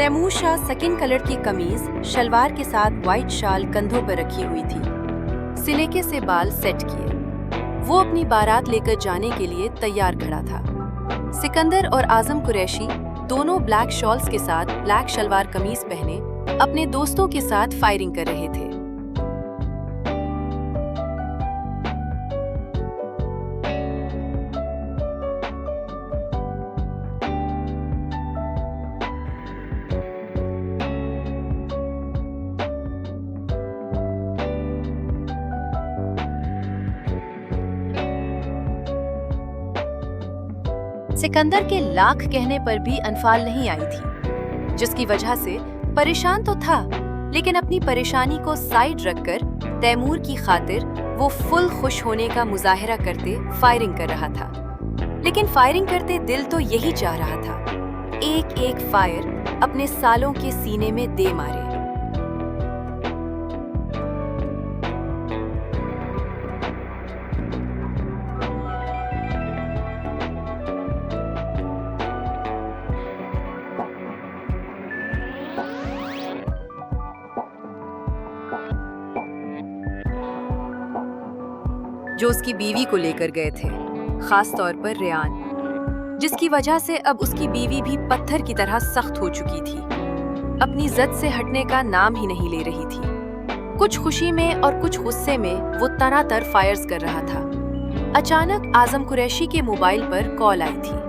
तैमूर शाह सकिन कलर की कमीज शलवार के साथ व्हाइट शाल कंधों पर रखी हुई थी। सिलेके से बाल सेट किए वो अपनी बारात लेकर जाने के लिए तैयार खड़ा था। सिकंदर और आजम कुरैशी दोनों ब्लैक शॉल्स के साथ ब्लैक शलवार कमीज पहने अपने दोस्तों के साथ फायरिंग कर रहे थे। सिकंदर के लाख कहने पर भी अनफाल नहीं आई थी, जिसकी वजह से परेशान तो था, लेकिन अपनी परेशानी को साइड रखकर तैमूर की खातिर वो फुल खुश होने का मुजाहिरा करते फायरिंग कर रहा था। लेकिन फायरिंग करते दिल तो यही चाह रहा था, एक एक फायर अपने सालों के सीने में दे मारे। जो उसकी बीवी को लेकर गए थे, खास तौर पर रेयान, जिसकी वजह से अब उसकी बीवी भी पत्थर की तरह सख्त हो चुकी थी, अपनी जिद से हटने का नाम ही नहीं ले रही थी। कुछ खुशी में और कुछ गुस्से में वो तनातर फायर्स कर रहा था। अचानक आजम कुरैशी के मोबाइल पर कॉल आई थी।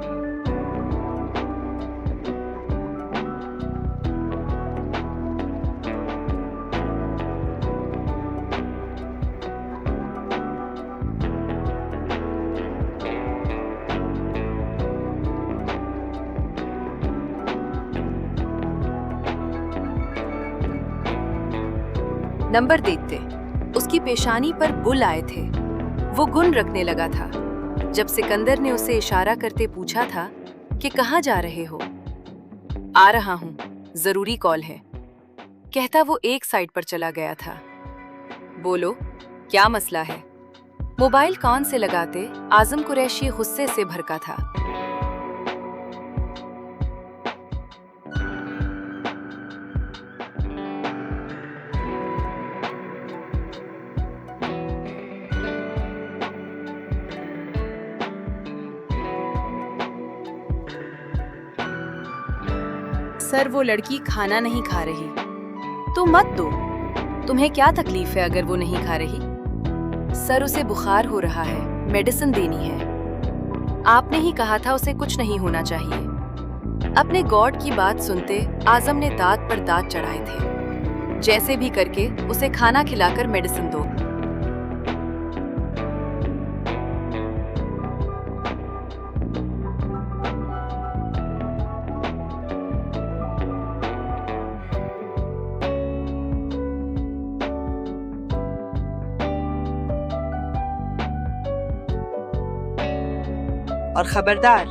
नंबर देखते उसकी पेशानी पर बुल आए थे। वो गुन रखने लगा था जब सिकंदर ने उसे इशारा करते पूछा था कि कहाँ जा रहे हो। आ रहा हूँ, जरूरी कॉल है, कहता वो एक साइड पर चला गया था। बोलो, क्या मसला है? मोबाइल कान से लगाते आजम कुरैशी गुस्से से भड़का था। सर, वो लड़की खाना नहीं खा रही। तो मत दो, तुम्हें क्या तकलीफ है अगर वो नहीं खा रही? सर, उसे बुखार हो रहा है, मेडिसिन देनी है। आपने ही कहा था उसे कुछ नहीं होना चाहिए। अपने गॉड की बात सुनते आजम ने दांत पर दांत चढ़ाए थे। जैसे भी करके उसे खाना खिलाकर मेडिसिन दो। और खबरदार,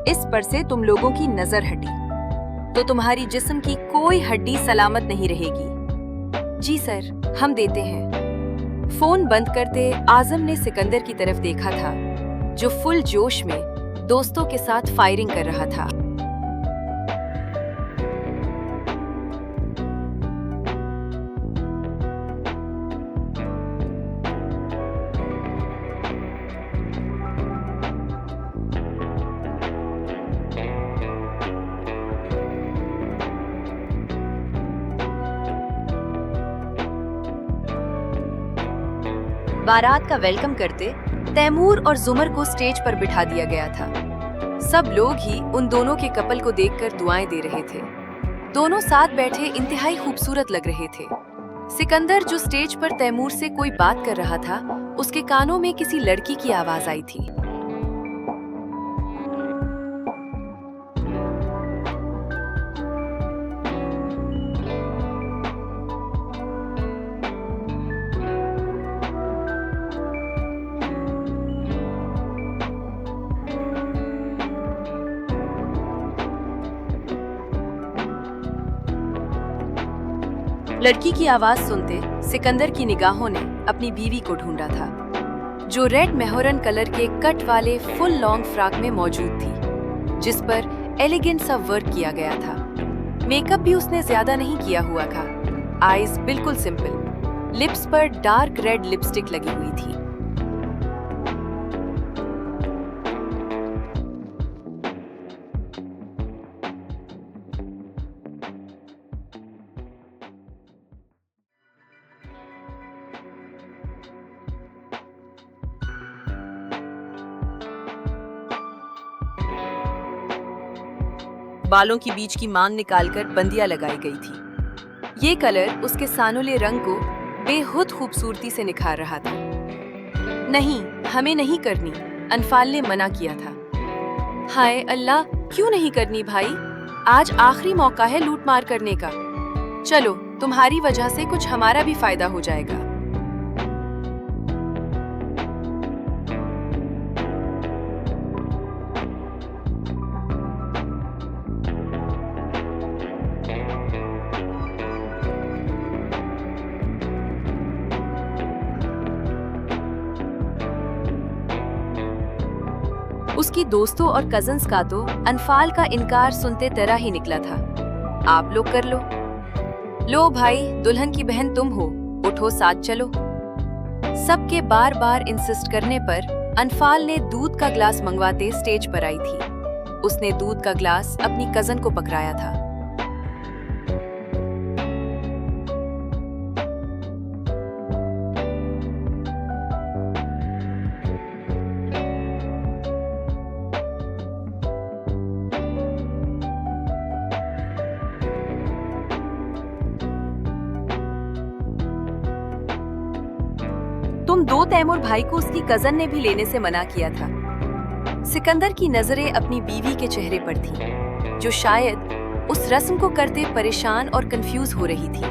इस पर से तुम लोगों की नजर हटी तो तुम्हारी जिस्म की कोई हड्डी सलामत नहीं रहेगी। जी सर, हम देते हैं। फोन बंद करते आजम ने सिकंदर की तरफ देखा था, जो फुल जोश में दोस्तों के साथ फायरिंग कर रहा था। बारात का वेलकम करते तैमूर और जुमर को स्टेज पर बिठा दिया गया था। सब लोग ही उन दोनों के कपल को देखकर दुआएं दे रहे थे। दोनों साथ बैठे इंतहाई खूबसूरत लग रहे थे। सिकंदर, जो स्टेज पर तैमूर से कोई बात कर रहा था, उसके कानों में किसी लड़की की आवाज आई थी। लड़की की आवाज सुनते सिकंदर की निगाहों ने अपनी बीवी को ढूंढा था, जो रेड मेहरून कलर के कट वाले फुल लॉन्ग फ्रॉक में मौजूद थी, जिस पर एलिगेंट सा वर्क किया गया था। मेकअप भी उसने ज्यादा नहीं किया हुआ था। आईज बिल्कुल सिंपल, लिप्स पर डार्क रेड लिपस्टिक लगी हुई थी। बालों की बीच की मांग निकालकर बंदियां लगाई गई थी। ये कलर उसके सानुले रंग को बेहद खूबसूरती से निखार रहा था। नहीं, हमें नहीं करनी, अनफाल ने मना किया था। हाय अल्लाह, क्यों नहीं करनी भाई? आज आखिरी मौका है लूटमार करने का। चलो, तुम्हारी वजह से कुछ हमारा भी फायदा हो जाएगा। उसकी दोस्तों और कजन्स का तो अनफाल का इनकार सुनते तरह ही निकला था। आप लोग कर लो। लो भाई, दुल्हन की बहन तुम हो, उठो साथ चलो। सबके बार बार इंसिस्ट करने पर अनफाल ने दूध का ग्लास मंगवाते स्टेज पर आई थी। उसने दूध का ग्लास अपनी कजन को पकड़ाया था। तुम दो, तैमूर भाई को उसकी कजन ने भी लेने से मना किया था। सिकंदर की नजरें अपनी बीवी के चेहरे पर थीं, जो शायद उस रस्म को करते परेशान और कंफ्यूज हो रही थी,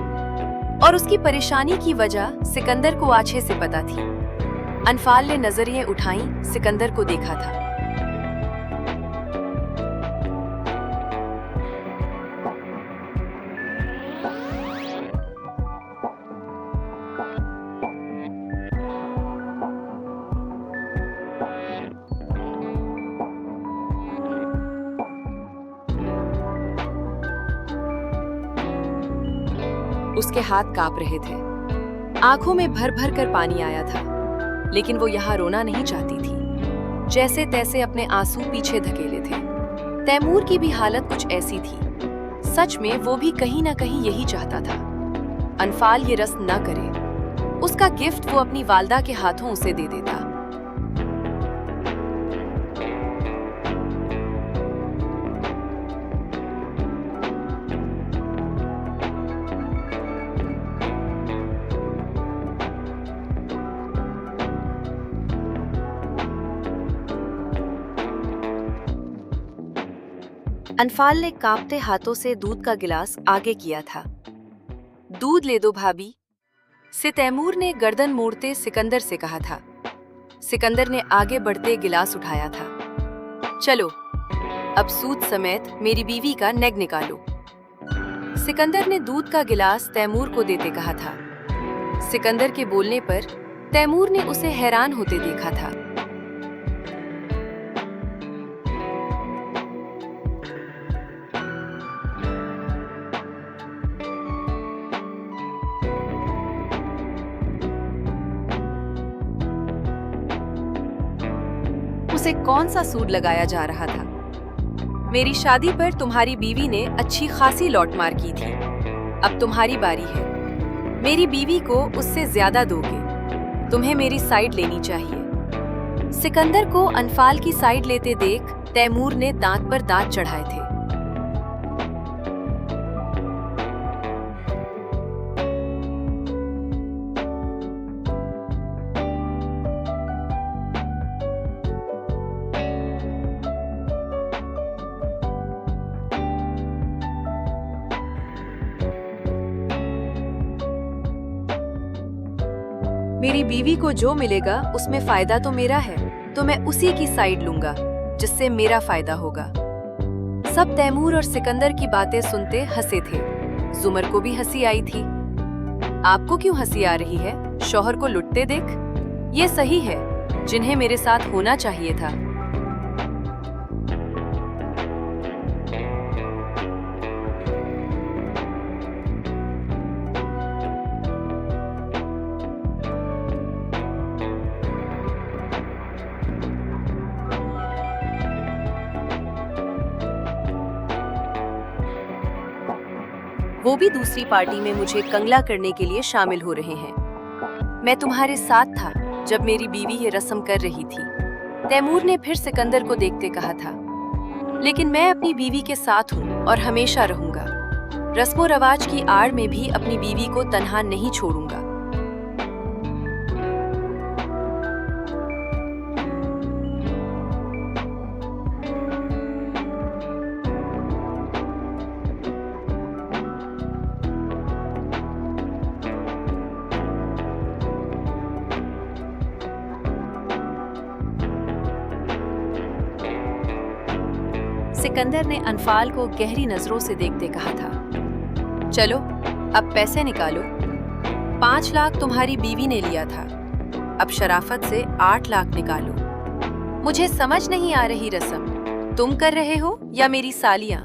और उसकी परेशानी की वजह सिकंदर को अच्छे से पता थी। अनफाल ने नजरें उठाईं, सिकंदर को देखा था। उसके हाथ कांप रहे थे, आंखों में भर भर कर पानी आया था, लेकिन वो यहाँ रोना नहीं चाहती थी। जैसे तैसे अपने आंसू पीछे धकेले थे। तैमूर की भी हालत कुछ ऐसी थी। सच में वो भी कहीं ना कहीं यही चाहता था, अनफाल ये रस्म न करे। उसका गिफ्ट वो अपनी वालदा के हाथों उसे दे देता। अनफाल ने कांपते हाथों से दूध का गिलास आगे किया था। दूध ले दो भाभी, से तैमूर ने गर्दन मोड़ते सिकंदर से कहा था। सिकंदर ने आगे बढ़ते गिलास उठाया था। चलो, अब सूद समेत मेरी बीवी का नेग निकालो। सिकंदर ने दूध का गिलास तैमूर को देते कहा था। सिकंदर के बोलने पर तैमूर ने उसे हैरान होते देखा था। उसे कौन सा सूद लगाया जा रहा था? मेरी शादी पर तुम्हारी बीवी ने अच्छी खासी लौटमार की थी। अब तुम्हारी बारी है। मेरी बीवी को उससे ज्यादा दोगे। तुम्हें मेरी साइड लेनी चाहिए। सिकंदर को अनफाल की साइड लेते देख तैमूर ने दांत पर दांत चढ़ाए थे। मेरी बीवी को जो मिलेगा उसमें फायदा तो मेरा है, तो मैं उसी की साइड लूंगा जिससे मेरा फायदा होगा। सब तैमूर और सिकंदर की बातें सुनते हंसे थे। जुमर को भी हंसी आई थी। आपको क्यों हंसी आ रही है? शौहर को लुटते देख? ये सही है, जिन्हें मेरे साथ होना चाहिए था। वो भी दूसरी पार्टी में मुझे कंगला करने के लिए शामिल हो रहे हैं। मैं तुम्हारे साथ था जब मेरी बीवी ये रस्म कर रही थी, तैमूर ने फिर सिकंदर को देखते कहा था। लेकिन मैं अपनी बीवी के साथ हूँ और हमेशा रहूंगा। रस्मो रवाज की आड़ में भी अपनी बीवी को तन्हा नहीं छोड़ूंगा। सिकंदर ने अनफाल को गहरी नजरों से देखते कहा था, चलो अब पैसे निकालो। 5 लाख तुम्हारी बीवी ने लिया था, अब शराफत से 8 लाख निकालो। मुझे समझ नहीं आ रही रस्म तुम कर रहे हो या मेरी सालियां।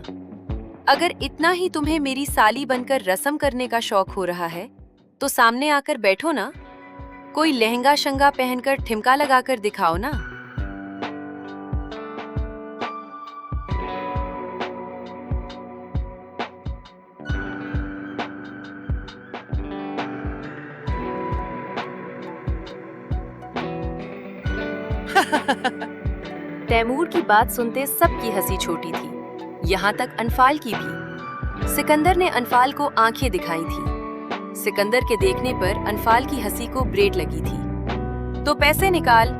अगर इतना ही तुम्हें मेरी साली बनकर रस्म करने का शौक हो रहा है तो सामने आकर बैठो ना, कोई लहंगा शंगा पहनकर ठिमका लगाकर दिखाओ ना। तैमूर की बात सुनते सबकी हंसी छोटी थी, यहाँ तक अनफाल की भी। सिकंदर ने अनफाल को आंखें दिखाई थी। सिकंदर के देखने पर अनफाल की हंसी को ब्रेक लगी थी। तो पैसे निकाल,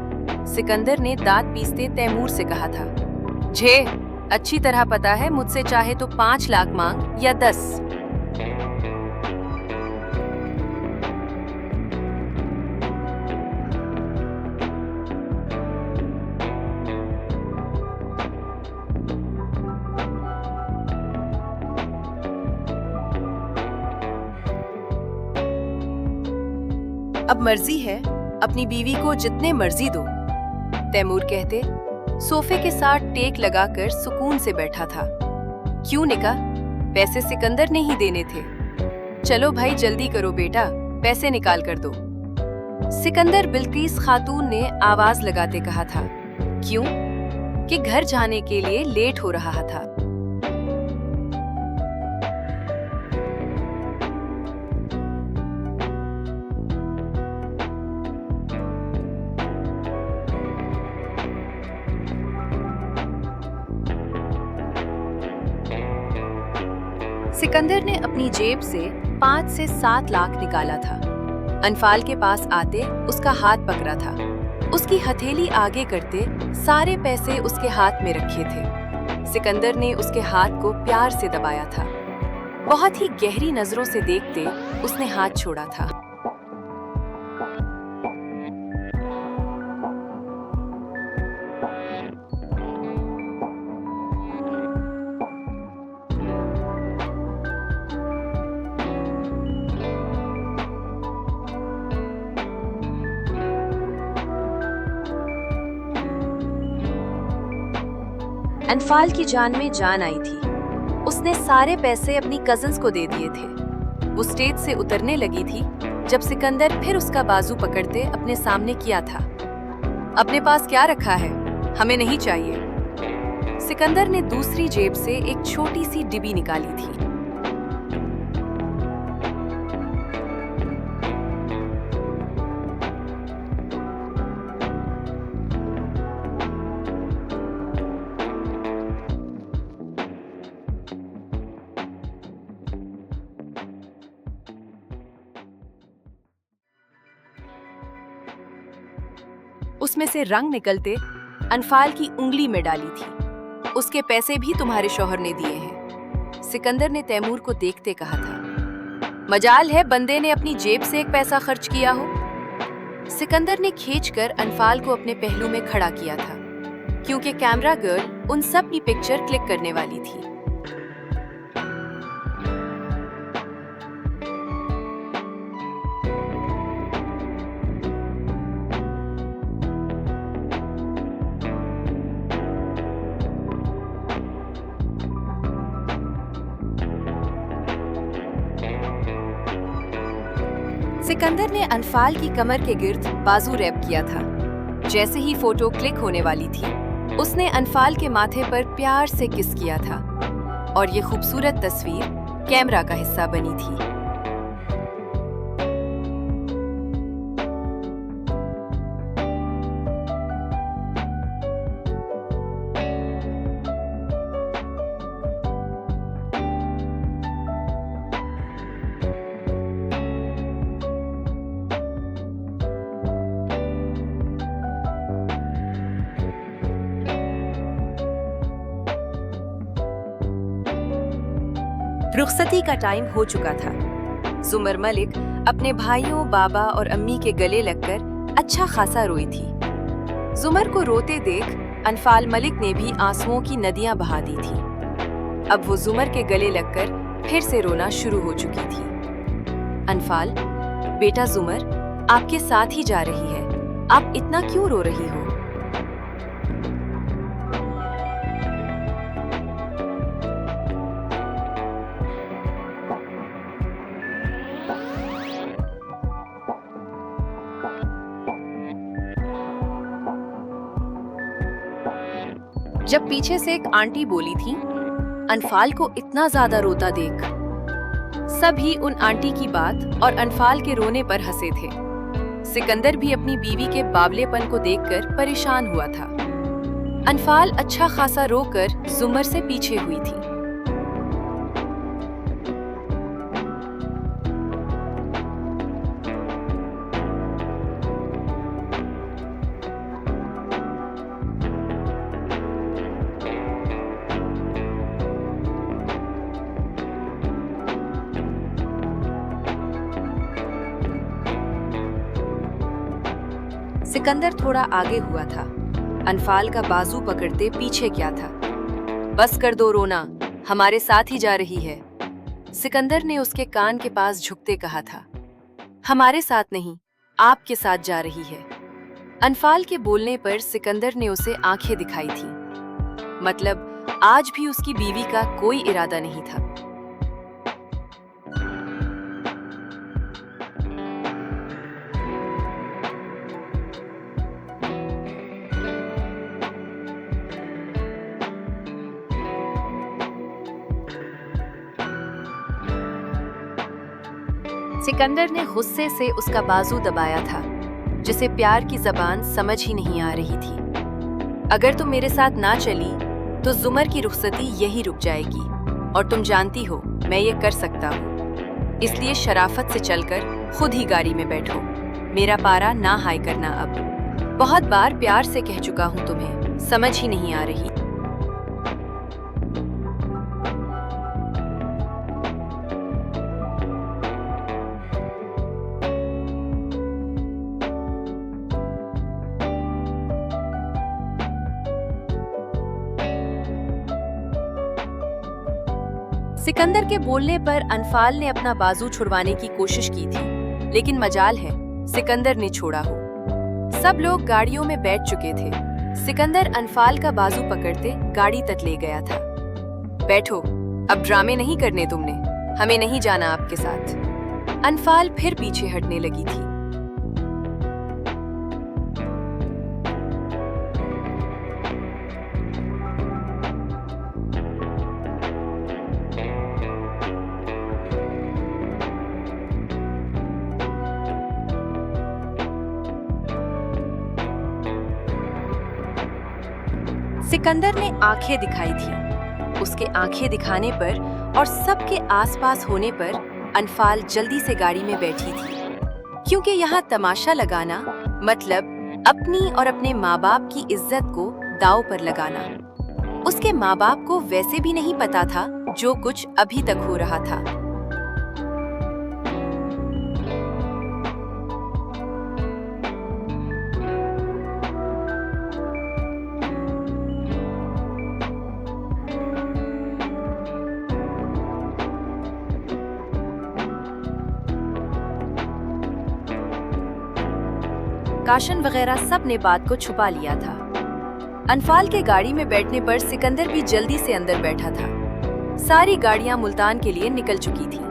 सिकंदर ने दांत पीसते तैमूर से कहा था। झे, अच्छी तरह पता है मुझसे चाहे तो 5 लाख मांग या 10। अब मर्जी है, अपनी बीवी को जितने मर्जी दो, तैमूर कहते सोफे के साथ टेक लगाकर सुकून से बैठा था। क्यों निका, पैसे सिकंदर ने ही देने थे। चलो भाई जल्दी करो बेटा, पैसे निकाल कर दो। सिकंदर बिल्किस खातून ने आवाज लगाते कहा था। क्यों? कि घर जाने के लिए लेट हो रहा था। सिकंदर ने अपनी जेब से 5 से 7 लाख निकाला था। अनफाल के पास आते उसका हाथ पकड़ा था। उसकी हथेली आगे करते सारे पैसे उसके हाथ में रखे थे। सिकंदर ने उसके हाथ को प्यार से दबाया था। बहुत ही गहरी नजरों से देखते उसने हाथ छोड़ा था। अनफाल की जान में जान आई थी। उसने सारे पैसे अपनी कजिन्स को दे दिए थे। वो स्टेज से उतरने लगी थी जब सिकंदर फिर उसका बाजू पकड़ते अपने सामने किया था। अपने पास क्या रखा है, हमें नहीं चाहिए। सिकंदर ने दूसरी जेब से एक छोटी सी डिब्बी निकाली थी। उसमें से रंग निकलते अनफाल की उंगली में डाली थी। उसके पैसे भी तुम्हारे शौहर ने दिए हैं। सिकंदर ने तैमूर को देखते कहा था। मजाल है बंदे ने अपनी जेब से एक पैसा खर्च किया हो। सिकंदर ने खींचकर अनफाल को अपने पहलू में खड़ा किया था, क्योंकि कैमरा गर्ल उन सब की पिक्चर क्लिक करने वाली थी। सिकंदर ने अनफाल की कमर के गिर्द बाजू रैप किया था। जैसे ही फोटो क्लिक होने वाली थी, उसने अनफाल के माथे पर प्यार से किस किया था और ये खूबसूरत तस्वीर कैमरा का हिस्सा बनी थी। रुखसती का टाइम हो चुका था। जुमर मलिक अपने भाइयों, बाबा और अम्मी के गले लगकर अच्छा खासा रोई थी। जुमर को रोते देख अनफाल मलिक ने भी आंसुओं की नदियां बहा दी थी। अब वो जुमर के गले लगकर फिर से रोना शुरू हो चुकी थी। अनफाल, बेटा जुमर आपके साथ ही जा रही है, आप इतना क्यों रो रही हो? जब पीछे से एक आंटी बोली थी, अनफाल को इतना ज्यादा रोता देख, सभी उन आंटी की बात और अनफाल के रोने पर हंसे थे। सिकंदर भी अपनी बीवी के बावलेपन को देखकर परेशान हुआ था। अनफाल अच्छा खासा रोकर जुमर से पीछे हुई थी। सिकंदर थोड़ा आगे हुआ था। अनफाल का बाजू पकड़ते पीछे क्या था। बस कर दो रोना, हमारे साथ ही जा रही है। सिकंदर ने उसके कान के पास झुकते कहा था। हमारे साथ नहीं, आपके साथ जा रही है। अनफाल के बोलने पर सिकंदर ने उसे आंखें दिखाई थी। मतलब आज भी उसकी बीवी का कोई इरादा नहीं था। सिकंदर ने गुस्से से उसका बाजू दबाया था, जिसे प्यार की जबान समझ ही नहीं आ रही थी। अगर तुम मेरे साथ ना चली तो जुमर की रुखसती यही रुक जाएगी, और तुम जानती हो मैं ये कर सकता हूँ। इसलिए शराफत से चलकर खुद ही गाड़ी में बैठो। मेरा पारा ना हाई करना अब। बहुत बार प्यार से कह चुका हूँ तुम्हें, समझ ही नहीं आ रही। सिकंदर के बोलने पर अनफाल ने अपना बाजू छुड़वाने की कोशिश की थी, लेकिन मजाल है सिकंदर ने छोड़ा हो। सब लोग गाड़ियों में बैठ चुके थे। सिकंदर अनफाल का बाजू पकड़ते गाड़ी तक ले गया था। बैठो, अब ड्रामे नहीं करने तुमने, हमें नहीं जाना आपके साथ। अनफाल फिर पीछे हटने लगी थी। सिकंदर ने आंखें दिखाई थी। उसके आंखें दिखाने पर और सबके आसपास होने पर अनफाल जल्दी से गाड़ी में बैठी थी, क्योंकि यहाँ तमाशा लगाना मतलब अपनी और अपने माँ बाप की इज्जत को दांव पर लगाना। उसके माँ बाप को वैसे भी नहीं पता था जो कुछ अभी तक हो रहा था। काशन वगैरह सब ने बात को छुपा लिया था। अनफाल के गाड़ी में बैठने पर सिकंदर भी जल्दी से अंदर बैठा था। सारी गाड़ियां मुल्तान के लिए निकल चुकी थी।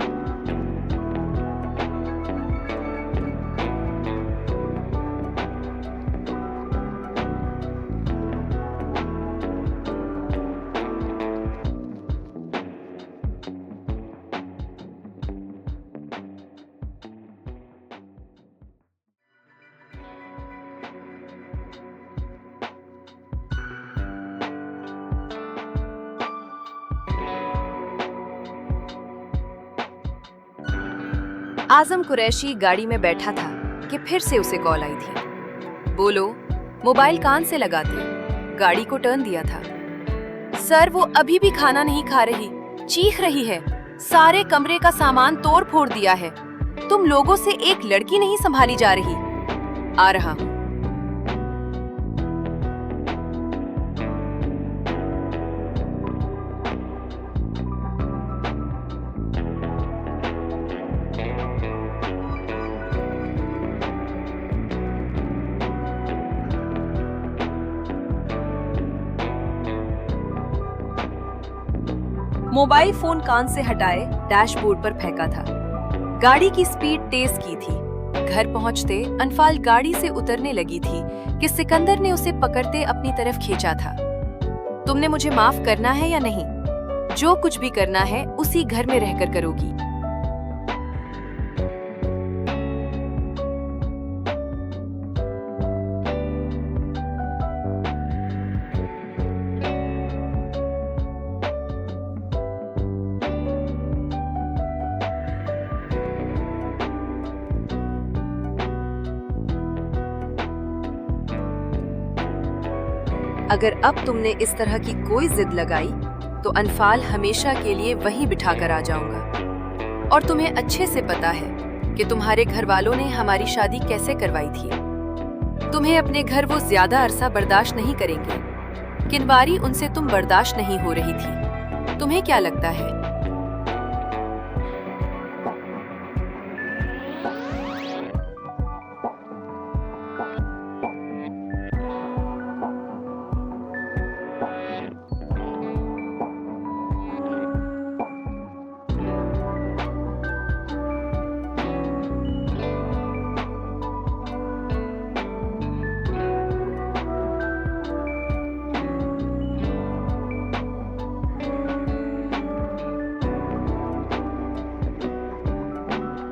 आजम कुरैशी गाड़ी में बैठा था कि फिर से उसे कॉल आई थी। बोलो, मोबाइल कान से लगाते गाड़ी को टर्न दिया था। सर, वो अभी भी खाना नहीं खा रही, चीख रही है, सारे कमरे का सामान तोड़ फोड़ दिया है। तुम लोगों से एक लड़की नहीं संभाली जा रही। आ रहा हूँ। मोबाइल फोन कान से हटाए डैशबोर्ड पर फेंका था। गाड़ी की स्पीड तेज की थी। घर पहुंचते अनफाल गाड़ी से उतरने लगी थी कि सिकंदर ने उसे पकड़ते अपनी तरफ खींचा था। तुमने मुझे माफ करना है या नहीं? जो कुछ भी करना है उसी घर में रहकर करोगी। अगर अब तुमने इस तरह की कोई जिद लगाई तो अनफाल हमेशा के लिए वहीं बिठाकर आ जाऊंगा। और तुम्हें अच्छे से पता है कि तुम्हारे घर वालों ने हमारी शादी कैसे करवाई थी। तुम्हें अपने घर वो ज्यादा अरसा बर्दाश्त नहीं करेंगे। किनवारी उनसे तुम बर्दाश्त नहीं हो रही थी। तुम्हें क्या लगता है?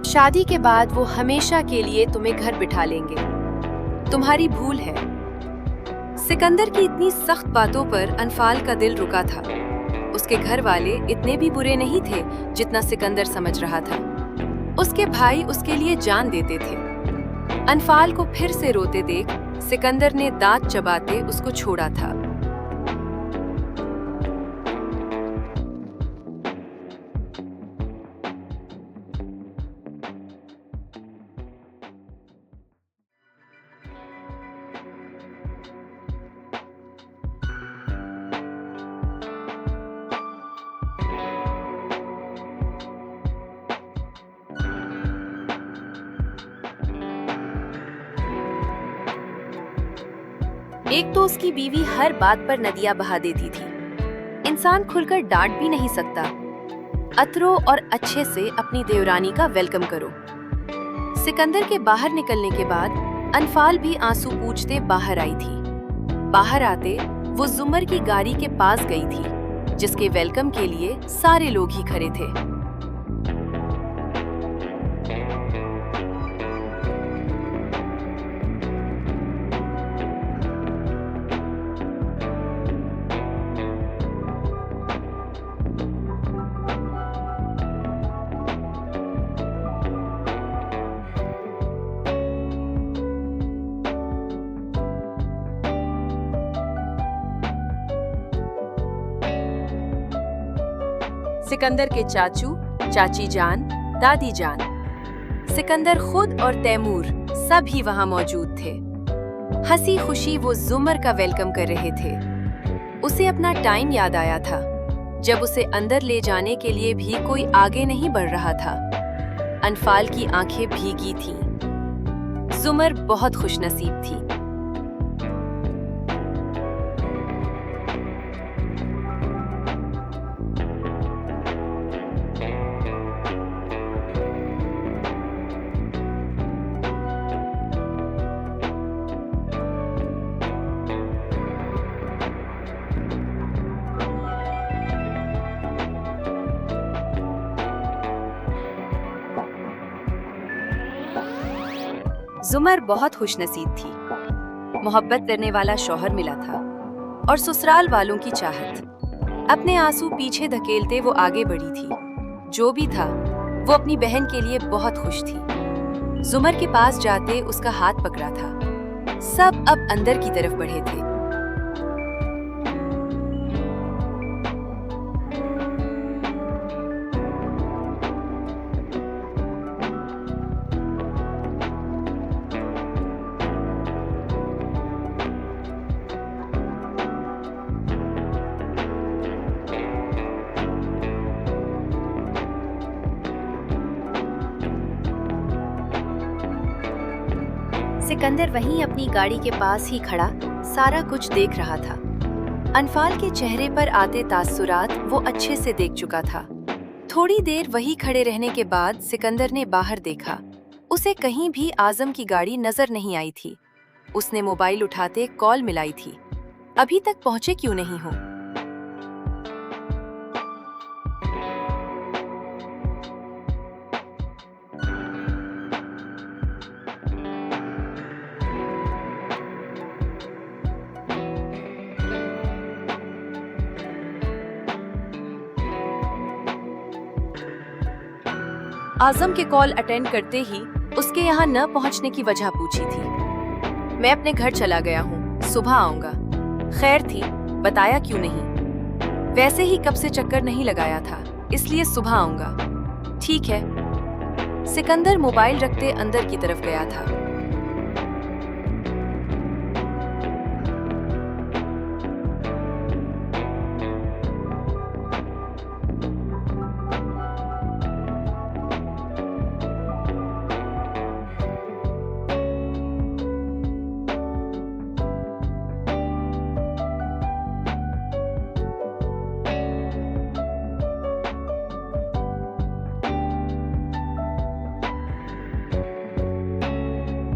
शादी के बाद वो हमेशा के लिए तुम्हें घर बिठा लेंगे। तुम्हारी भूल है। सिकंदर की इतनी सख्त बातों पर अनफाल का दिल रुका था। उसके घर वाले इतने भी बुरे नहीं थे जितना सिकंदर समझ रहा था। उसके भाई उसके लिए जान देते थे। अनफाल को फिर से रोते देख सिकंदर ने दांत चबाते उसको छोड़ा था। एक तो उसकी बीवी हर बात पर नदियां बहा देती थी। इंसान खुलकर डांट भी नहीं सकता। अतरो और अच्छे से अपनी देवरानी का वेलकम करो। सिकंदर के बाहर निकलने के बाद अनफाल भी आंसू पूछते बाहर आई थी। बाहर आते वो जुमर की गाड़ी के पास गई थी, जिसके वेलकम के लिए सारे लोग ही खड़े थे। सिकंदर के चाचू, चाची जान, दादी जान, सिकंदर खुद और तैमूर सब ही वहां मौजूद थे। हंसी खुशी वो जुमर का वेलकम कर रहे थे। उसे अपना टाइम याद आया था, जब उसे अंदर ले जाने के लिए भी कोई आगे नहीं बढ़ रहा था। अनफाल की आंखें भीगी थीं। जुमर बहुत खुशनसीब थी। जुमर बहुत खुशनसीब थी। मोहब्बत करने वाला शौहर मिला था और ससुराल वालों की चाहत। अपने आंसू पीछे धकेलते वो आगे बढ़ी थी। जो भी था, वो अपनी बहन के लिए बहुत खुश थी। जुमर के पास जाते उसका हाथ पकड़ा था। सब अब अंदर की तरफ बढ़े थे। सिकंदर वहीं अपनी गाड़ी के पास ही खड़ा सारा कुछ देख रहा था। अनफाल के चेहरे पर आते तासुरात वो अच्छे से देख चुका था। थोड़ी देर वहीं खड़े रहने के बाद सिकंदर ने बाहर देखा। उसे कहीं भी आजम की गाड़ी नजर नहीं आई थी। उसने मोबाइल उठाते कॉल मिलाई थी। अभी तक पहुंचे क्यों नहीं हो? आजम के कॉल अटेंड करते ही उसके यहाँ न पहुँचने की वजह पूछी थी। मैं अपने घर चला गया हूँ, सुबह आऊंगा। खैर थी, बताया क्यों नहीं? वैसे ही कब से चक्कर नहीं लगाया था, इसलिए सुबह आऊंगा। ठीक है। सिकंदर मोबाइल रखते अंदर की तरफ गया था।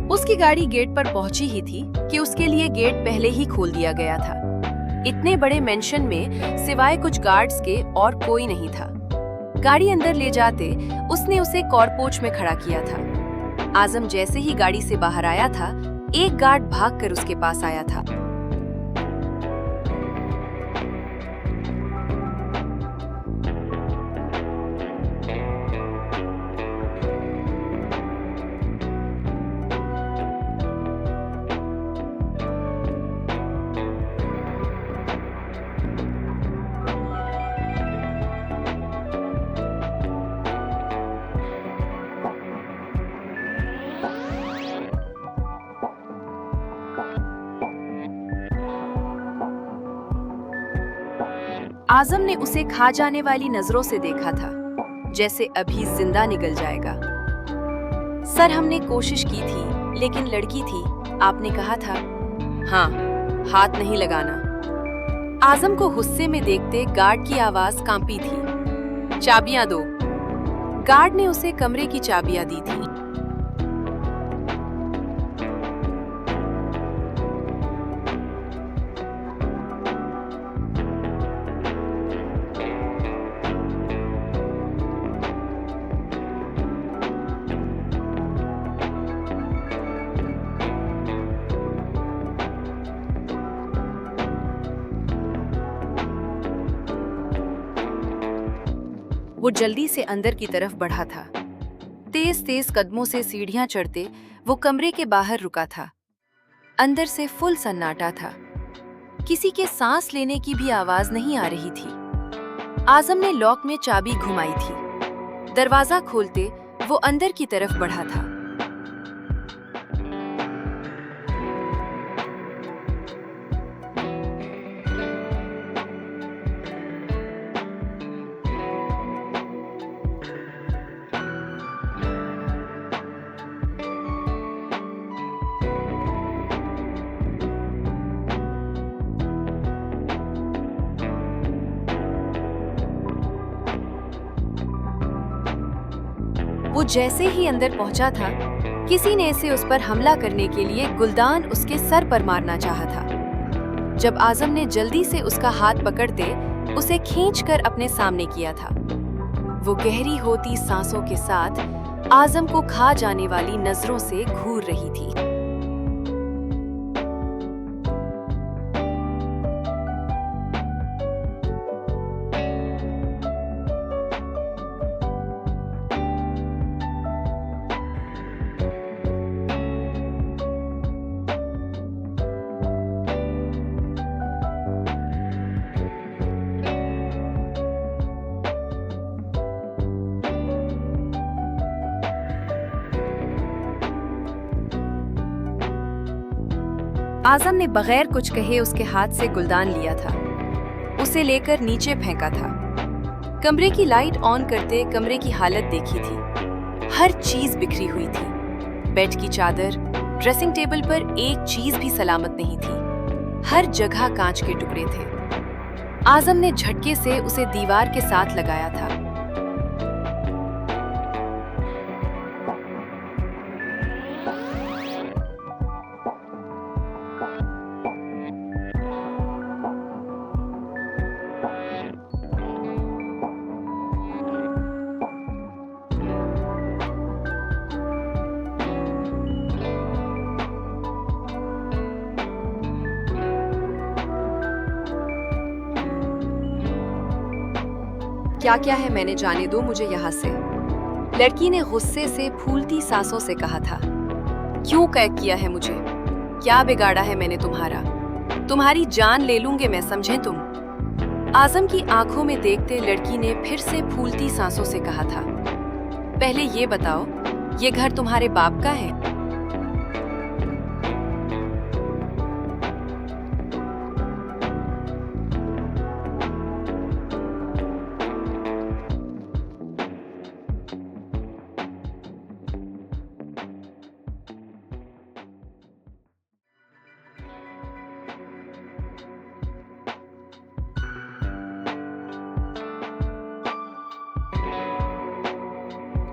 उसकी गाड़ी गेट पर पहुंची ही थी कि उसके लिए गेट पहले ही खोल दिया गया था। इतने बड़े मेंशन में सिवाय कुछ गार्ड्स के और कोई नहीं था। गाड़ी अंदर ले जाते उसने उसे कॉरपोच में खड़ा किया था। आजम जैसे ही गाड़ी से बाहर आया था, एक गार्ड भागकर उसके पास आया था। आजम ने उसे खा जाने वाली नजरों से देखा था, जैसे अभी जिंदा निकल जाएगा। सर, हमने कोशिश की थी, लेकिन लड़की थी, आपने कहा था। हाँ, हाथ नहीं लगाना। आजम को गुस्से में देखते गार्ड की आवाज कांपी थी। चाबियां दो। गार्ड ने उसे कमरे की चाबियां दी थी। वो जल्दी से अंदर की तरफ बढ़ा था। तेज तेज कदमों से सीढ़ियां चढ़ते वो कमरे के बाहर रुका था। अंदर से फुल सन्नाटा था। किसी के सांस लेने की भी आवाज नहीं आ रही थी। आजम ने लॉक में चाबी घुमाई थी। दरवाजा खोलते वो अंदर की तरफ बढ़ा था। वो जैसे ही अंदर पहुंचा था, किसी ने इसे उस पर हमला करने के लिए गुलदान उसके सर पर मारना चाहा था। जब आजम ने जल्दी से उसका हाथ पकड़ते उसे खींचकर अपने सामने किया था। वो गहरी होती सांसों के साथ आजम को खा जाने वाली नजरों से घूर रही थी। आजम ने बगैर कुछ कहे उसके हाथ से गुलदान लिया था, उसे लेकर नीचे फेंका था। कमरे की लाइट ऑन करते कमरे की हालत देखी थी। हर चीज बिखरी हुई थी। बेड की चादर, ड्रेसिंग टेबल पर एक चीज भी सलामत नहीं थी। हर जगह कांच के टुकड़े थे। आजम ने झटके से उसे दीवार के साथ लगाया था। क्या क्या है मैंने, जाने दो मुझे यहाँ से। लड़की ने गुस्से से फूलती सांसों से कहा था। क्यों कैद किया है मुझे? क्या बिगाड़ा है मैंने तुम्हारा? तुम्हारी जान ले लूंगे मैं, समझे तुम? आजम की आंखों में देखते लड़की ने फिर से फूलती सांसों से कहा था, पहले ये बताओ, ये घर तुम्हारे बाप का है?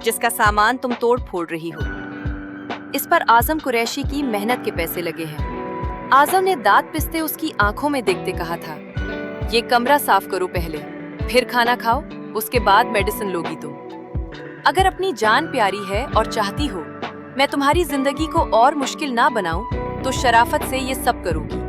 जिसका सामान तुम तोड़ फोड़ रही हो। इस पर आजम कुरैशी की मेहनत के पैसे लगे हैं। आजम ने दांत पिसते उसकी आंखों में देखते कहा था, ये कमरा साफ करो पहले, फिर खाना खाओ, उसके बाद मेडिसिन लोगी तुम। अगर अपनी जान प्यारी है और चाहती हो मैं तुम्हारी जिंदगी को और मुश्किल ना बनाऊं, तो शराफत से ये सब करोगी।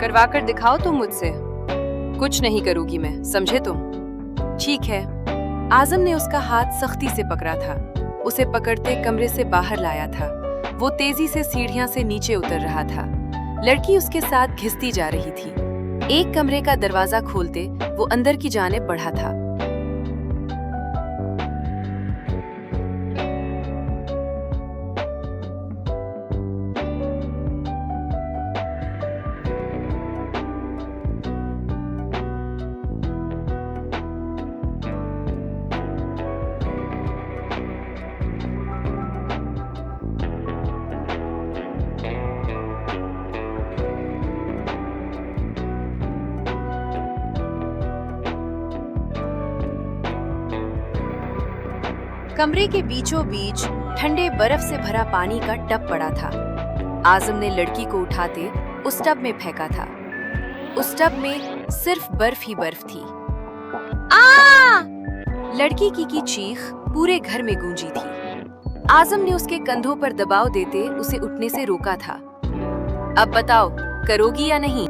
करवा कर दिखाओ तुम मुझसे। कुछ नहीं करूंगी मैं, समझे तुम? ठीक है। आजम ने उसका हाथ सख्ती से पकड़ा था। उसे पकड़ते कमरे से बाहर लाया था। वो तेजी से सीढ़ियां से नीचे उतर रहा था। लड़की उसके साथ घिसती जा रही थी। एक कमरे का दरवाजा खोलते वो अंदर की जानिब बढ़ा था। कमरे के बीचों बीच ठंडे बर्फ से भरा पानी का टब पड़ा था। आजम ने लड़की को उठाते उस टब में फेंका था। उस टब में सिर्फ बर्फ ही बर्फ थी। आ! लड़की की चीख पूरे घर में गूंजी थी। आजम ने उसके कंधों पर दबाव देते उसे उठने से रोका था। अब बताओ, करोगी या नहीं?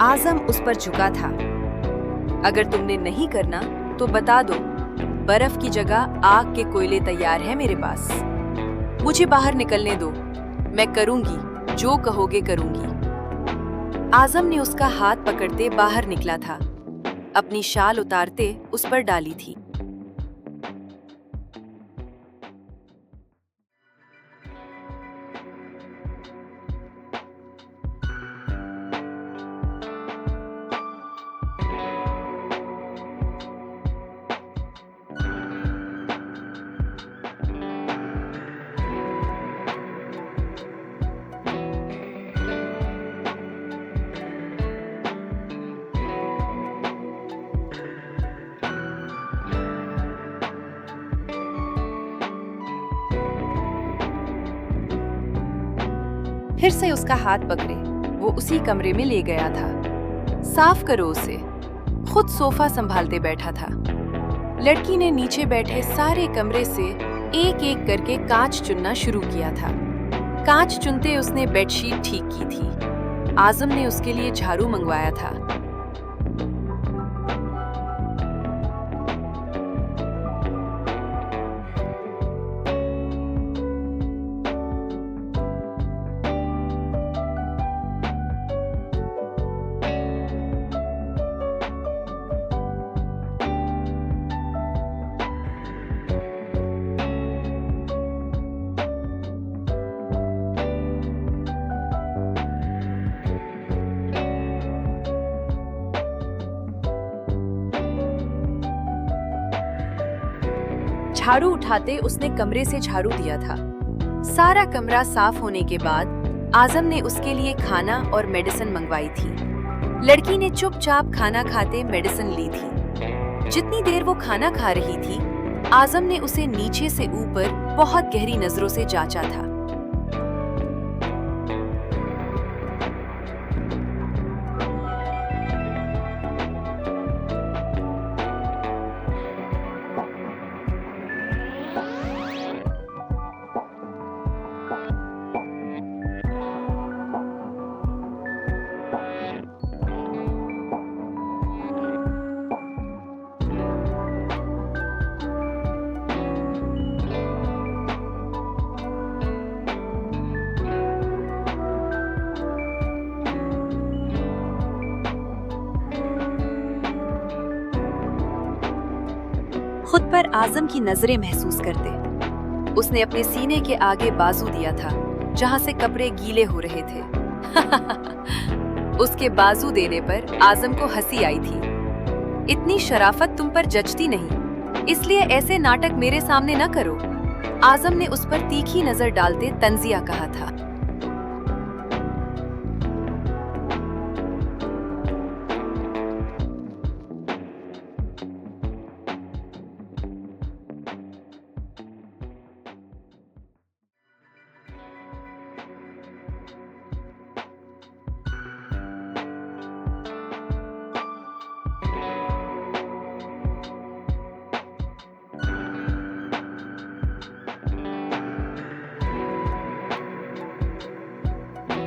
आजम उस पर झुका था। अगर तुमने नहीं करना तो बता दो, बर्फ की जगह आग के कोयले तैयार हैं मेरे पास। मुझे बाहर निकलने दो, मैं करूंगी, जो कहोगे करूंगी। आजम ने उसका हाथ पकड़ते बाहर निकला था। अपनी शाल उतारते उस पर डाली थी। फिर से उसका हाथ पकड़े वो उसी कमरे में ले गया था। साफ करो उसे। खुद सोफा संभालते बैठा था। लड़की ने नीचे बैठे सारे कमरे से एक एक करके कांच चुनना शुरू किया था। कांच चुनते उसने बेडशीट ठीक की थी। आजम ने उसके लिए झाड़ू मंगवाया था। झाड़ू उठाते उसने कमरे से झाड़ू दिया था। सारा कमरा साफ होने के बाद आजम ने उसके लिए खाना और मेडिसिन मंगवाई थी। लड़की ने चुपचाप खाना खाते मेडिसिन ली थी। जितनी देर वो खाना खा रही थी, आजम ने उसे नीचे से ऊपर बहुत गहरी नजरों से जांचा था। खुद पर आजम की नजरें महसूस करते उसने अपने सीने के आगे बाजू दिया था, जहां से कपड़े गीले हो रहे थे। उसके बाजू देने पर आजम को हंसी आई थी। इतनी शराफत तुम पर जचती नहीं, इसलिए ऐसे नाटक मेरे सामने न करो। आजम ने उस पर तीखी नजर डालते तंजिया कहा था।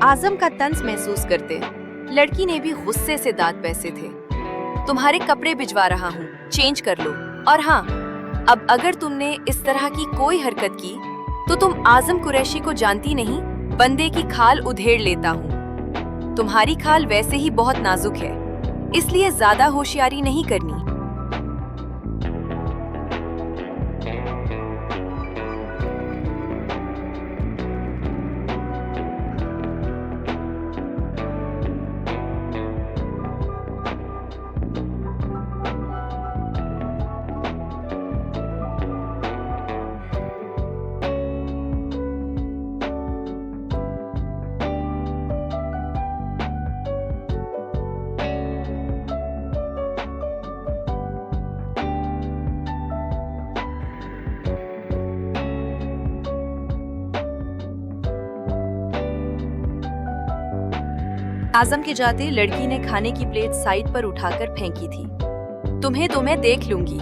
आजम का तंज महसूस करते लड़की ने भी गुस्से से दांत पैसे थे। तुम्हारे कपड़े भिजवा रहा हूँ, चेंज कर लो। और हाँ, अब अगर तुमने इस तरह की कोई हरकत की तो तुम आजम कुरैशी को जानती नहीं, बंदे की खाल उधेड़ लेता हूँ। तुम्हारी खाल वैसे ही बहुत नाजुक है, इसलिए ज्यादा होशियारी नहीं करनी। आजम के जाते लड़की ने खाने की प्लेट साइड पर उठाकर फेंकी थी। तुम्हें तो मैं देख लूंगी,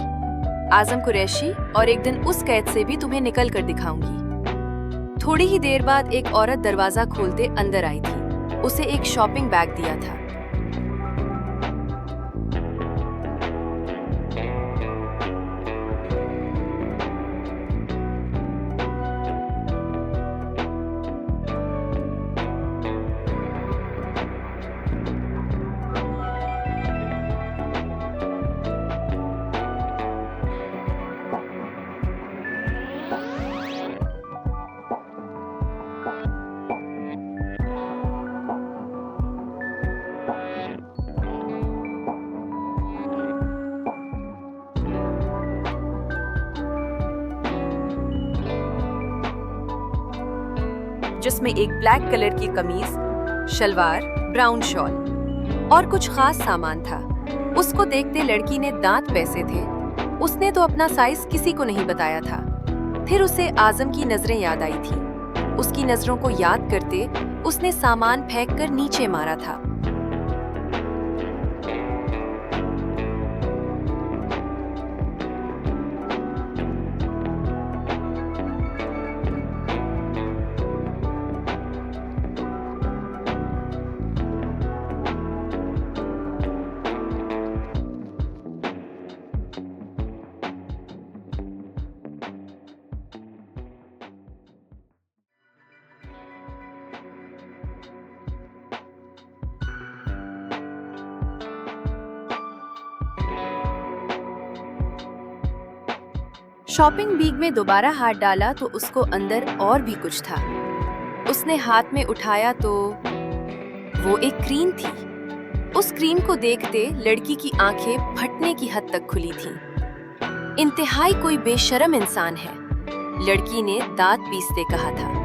आजम कुरैशी, और एक दिन उस कैद से भी तुम्हें निकल कर दिखाऊंगी। थोड़ी ही देर बाद एक औरत दरवाजा खोलते अंदर आई थी। उसे एक शॉपिंग बैग दिया था। जिसमें एक ब्लैक कलर की कमीज, शलवार, ब्राउन शॉल और कुछ खास सामान था। उसको देखते लड़की ने दांत पैसे थे। उसने तो अपना साइज किसी को नहीं बताया था। फिर उसे आजम की नजरें याद आई थी। उसकी नजरों को याद करते उसने सामान फेंककर नीचे मारा था। शॉपिंग बैग में दोबारा हाथ डाला तो उसको अंदर और भी कुछ था। उसने हाथ में उठाया तो वो एक क्रीम थी। उस क्रीम को देखते लड़की की आंखें फटने की हद तक खुली थीं। इंतहाई कोई बेशर्म इंसान है, लड़की ने दांत पीसते कहा था।